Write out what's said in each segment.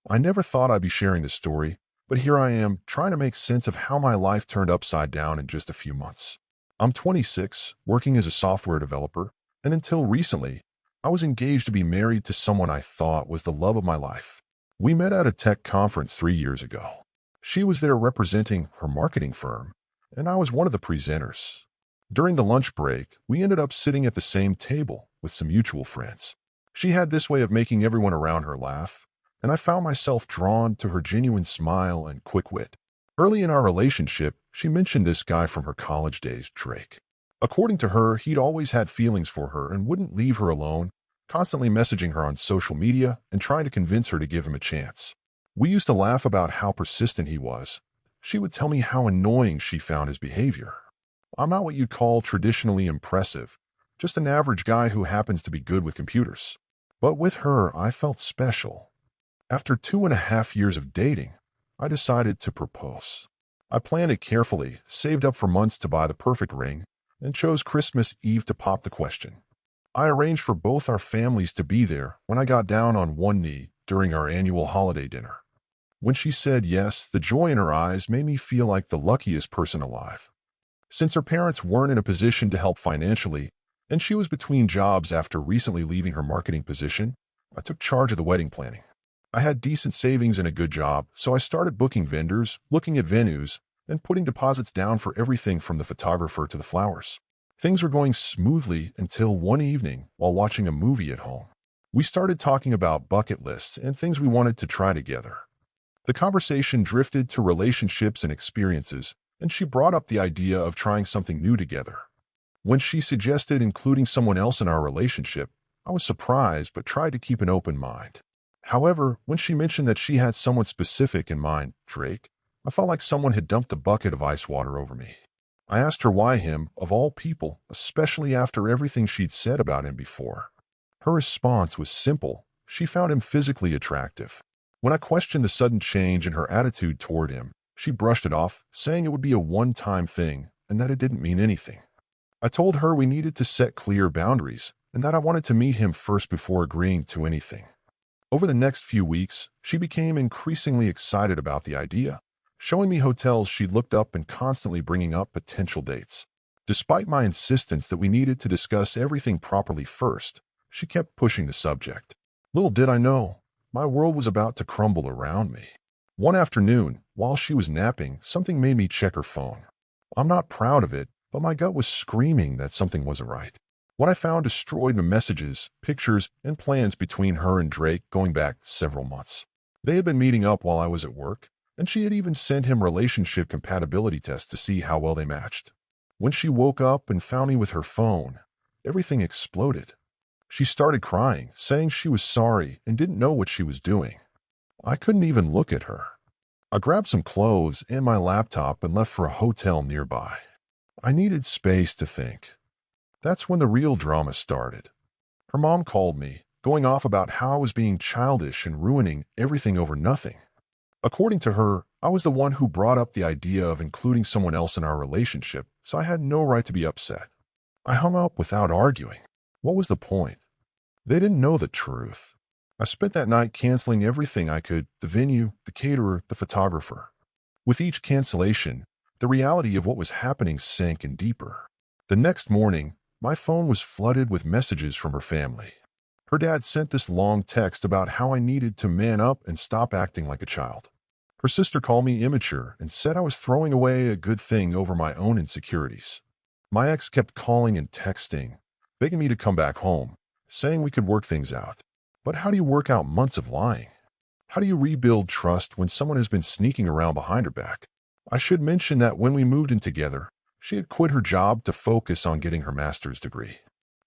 I never thought I'd be sharing this story, but here I am trying to make sense of how my life turned upside down in just a few months. I'm 26, working as a software developer, and until recently, I was engaged to be married to someone I thought was the love of my life. We met at a tech conference 3 years ago. She was there representing her marketing firm, and I was one of the presenters. During the lunch break, we ended up sitting at the same table with some mutual friends. She had this way of making everyone around her laugh, and I found myself drawn to her genuine smile and quick wit. Early in our relationship, she mentioned this guy from her college days, Drake. According to her, he'd always had feelings for her and wouldn't leave her alone, constantly messaging her on social media and trying to convince her to give him a chance. We used to laugh about how persistent he was. She would tell me how annoying she found his behavior. I'm not what you'd call traditionally impressive, just an average guy who happens to be good with computers. But with her, I felt special. After 2.5 years of dating, I decided to propose. I planned it carefully, saved up for months to buy the perfect ring, and chose Christmas Eve to pop the question. I arranged for both our families to be there when I got down on one knee during our annual holiday dinner. When she said yes, the joy in her eyes made me feel like the luckiest person alive. Since her parents weren't in a position to help financially, and she was between jobs after recently leaving her marketing position, I took charge of the wedding planning. I had decent savings and a good job, so I started booking vendors, looking at venues, and putting deposits down for everything from the photographer to the flowers. Things were going smoothly until one evening while watching a movie at home. We started talking about bucket lists and things we wanted to try together. The conversation drifted to relationships and experiences, and she brought up the idea of trying something new together. When she suggested including someone else in our relationship, I was surprised but tried to keep an open mind. However, when she mentioned that she had someone specific in mind, Drake, I felt like someone had dumped a bucket of ice water over me. I asked her why him, of all people, especially after everything she'd said about him before. Her response was simple. She found him physically attractive. When I questioned the sudden change in her attitude toward him, she brushed it off, saying it would be a one-time thing and that it didn't mean anything. I told her we needed to set clear boundaries and that I wanted to meet him first before agreeing to anything. Over the next few weeks, she became increasingly excited about the idea, showing me hotels she'd looked up and constantly bringing up potential dates. Despite my insistence that we needed to discuss everything properly first, she kept pushing the subject. Little did I know, my world was about to crumble around me. One afternoon, while she was napping, something made me check her phone. I'm not proud of it, but my gut was screaming that something wasn't right. What I found destroyed the messages, pictures, and plans between her and Drake going back several months. They had been meeting up while I was at work, and she had even sent him relationship compatibility tests to see how well they matched. When she woke up and found me with her phone, everything exploded. She started crying, saying she was sorry and didn't know what she was doing. I couldn't even look at her. I grabbed some clothes and my laptop and left for a hotel nearby. I needed space to think. That's when the real drama started. Her mom called me, going off about how I was being childish and ruining everything over nothing. According to her, I was the one who brought up the idea of including someone else in our relationship, so I had no right to be upset. I hung up without arguing. What was the point? They didn't know the truth. I spent that night canceling everything I could, the venue, the caterer, the photographer. With each cancellation, the reality of what was happening sank in deeper. The next morning, my phone was flooded with messages from her family. Her dad sent this long text about how I needed to man up and stop acting like a child. Her sister called me immature and said I was throwing away a good thing over my own insecurities. My ex kept calling and texting, begging me to come back home, saying we could work things out. But how do you work out months of lying? How do you rebuild trust when someone has been sneaking around behind her back? I should mention that when we moved in together, she had quit her job to focus on getting her master's degree.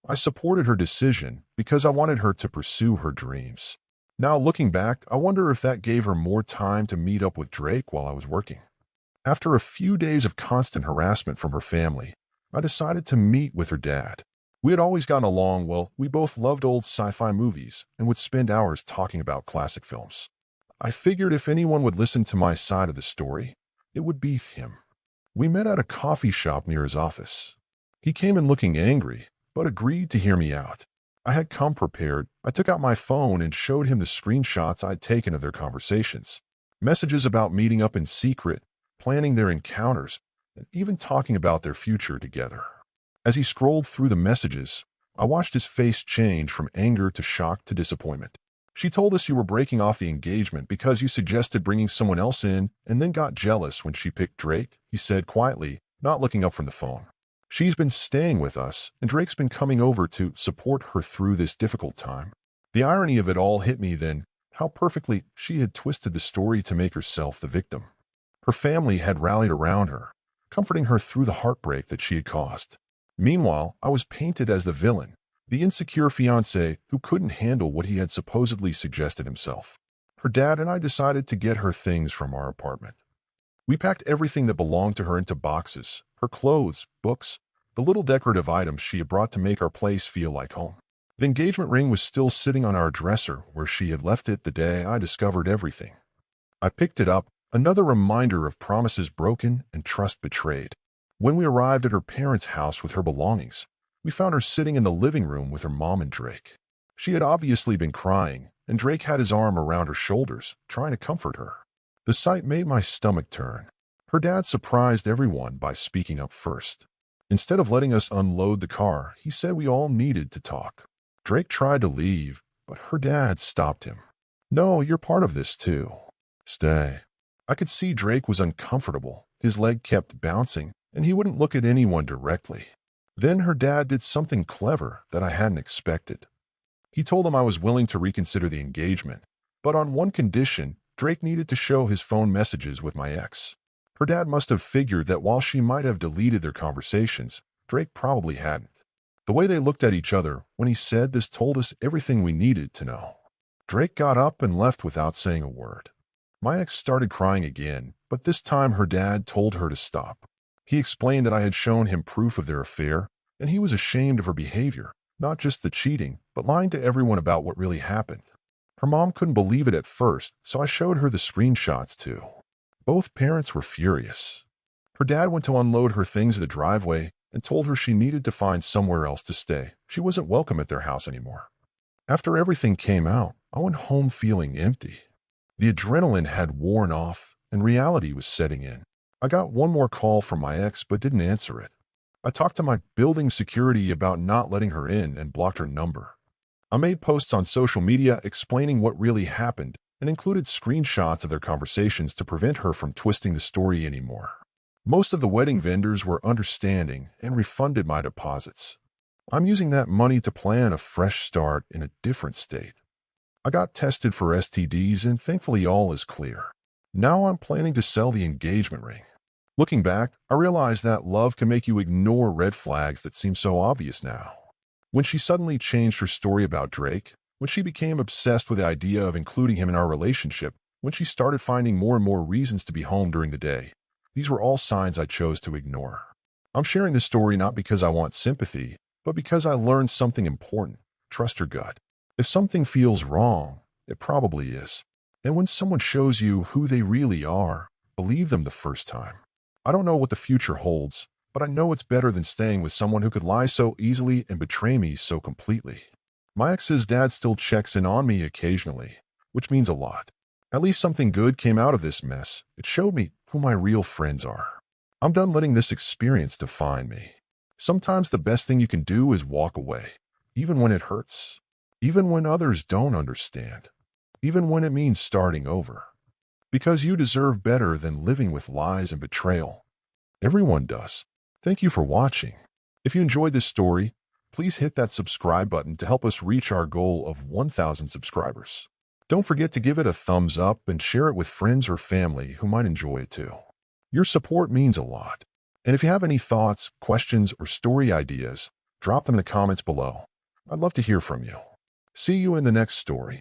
I supported her decision because I wanted her to pursue her dreams. Now looking back, I wonder if that gave her more time to meet up with Drake while I was working. After a few days of constant harassment from her family, I decided to meet with her dad. We had always gotten along well. We both loved old sci-fi movies and would spend hours talking about classic films. I figured if anyone would listen to my side of the story, it would be him. We met at a coffee shop near his office. He came in looking angry, but agreed to hear me out. I had come prepared. I took out my phone and showed him the screenshots I'd taken of their conversations. Messages about meeting up in secret, planning their encounters, and even talking about their future together. As he scrolled through the messages, I watched his face change from anger to shock to disappointment. She told us you were breaking off the engagement because you suggested bringing someone else in and then got jealous when she picked Drake, he said quietly, not looking up from the phone. She's been staying with us, and Drake's been coming over to support her through this difficult time. The irony of it all hit me then, how perfectly she had twisted the story to make herself the victim. Her family had rallied around her, comforting her through the heartbreak that she had caused. Meanwhile, I was painted as the villain, the insecure fiance who couldn't handle what he had supposedly suggested himself. Her dad and I decided to get her things from our apartment. We packed everything that belonged to her into boxes, her clothes, books, the little decorative items she had brought to make our place feel like home. The engagement ring was still sitting on our dresser where she had left it the day I discovered everything. I picked it up, another reminder of promises broken and trust betrayed. When we arrived at her parents' house with her belongings, we found her sitting in the living room with her mom and Drake. She had obviously been crying, and Drake had his arm around her shoulders, trying to comfort her. The sight made my stomach turn. Her dad surprised everyone by speaking up first. Instead of letting us unload the car, he said we all needed to talk. Drake tried to leave, but her dad stopped him. "No, you're part of this too. Stay." I could see Drake was uncomfortable. His leg kept bouncing, and he wouldn't look at anyone directly. Then her dad did something clever that I hadn't expected. He told him I was willing to reconsider the engagement, but on one condition: Drake needed to show his phone messages with my ex. Her dad must have figured that while she might have deleted their conversations, Drake probably hadn't. The way they looked at each other when he said this told us everything we needed to know. Drake got up and left without saying a word. My ex started crying again, but this time her dad told her to stop. He explained that I had shown him proof of their affair, and he was ashamed of her behavior, not just the cheating, but lying to everyone about what really happened. Her mom couldn't believe it at first, so I showed her the screenshots too. Both parents were furious. Her dad went to unload her things at the driveway and told her she needed to find somewhere else to stay. She wasn't welcome at their house anymore. After everything came out, I went home feeling empty. The adrenaline had worn off, and reality was setting in. I got one more call from my ex but didn't answer it. I talked to my building security about not letting her in and blocked her number. I made posts on social media explaining what really happened and included screenshots of their conversations to prevent her from twisting the story anymore. Most of the wedding vendors were understanding and refunded my deposits. I'm using that money to plan a fresh start in a different state. I got tested for STDs and thankfully all is clear. Now I'm planning to sell the engagement ring. Looking back, I realized that love can make you ignore red flags that seem so obvious now. When she suddenly changed her story about Drake, when she became obsessed with the idea of including him in our relationship, when she started finding more and more reasons to be home during the day, these were all signs I chose to ignore. I'm sharing this story not because I want sympathy, but because I learned something important. Trust your gut. If something feels wrong, it probably is. And when someone shows you who they really are, believe them the first time. I don't know what the future holds, but I know it's better than staying with someone who could lie so easily and betray me so completely. My ex's dad still checks in on me occasionally, which means a lot. At least something good came out of this mess. It showed me who my real friends are. I'm done letting this experience define me. Sometimes the best thing you can do is walk away, even when it hurts, even when others don't understand, even when it means starting over. Because you deserve better than living with lies and betrayal. Everyone does. Thank you for watching. If you enjoyed this story, please hit that subscribe button to help us reach our goal of 1,000 subscribers. Don't forget to give it a thumbs up and share it with friends or family who might enjoy it too. Your support means a lot. And if you have any thoughts, questions, or story ideas, drop them in the comments below. I'd love to hear from you. See you in the next story.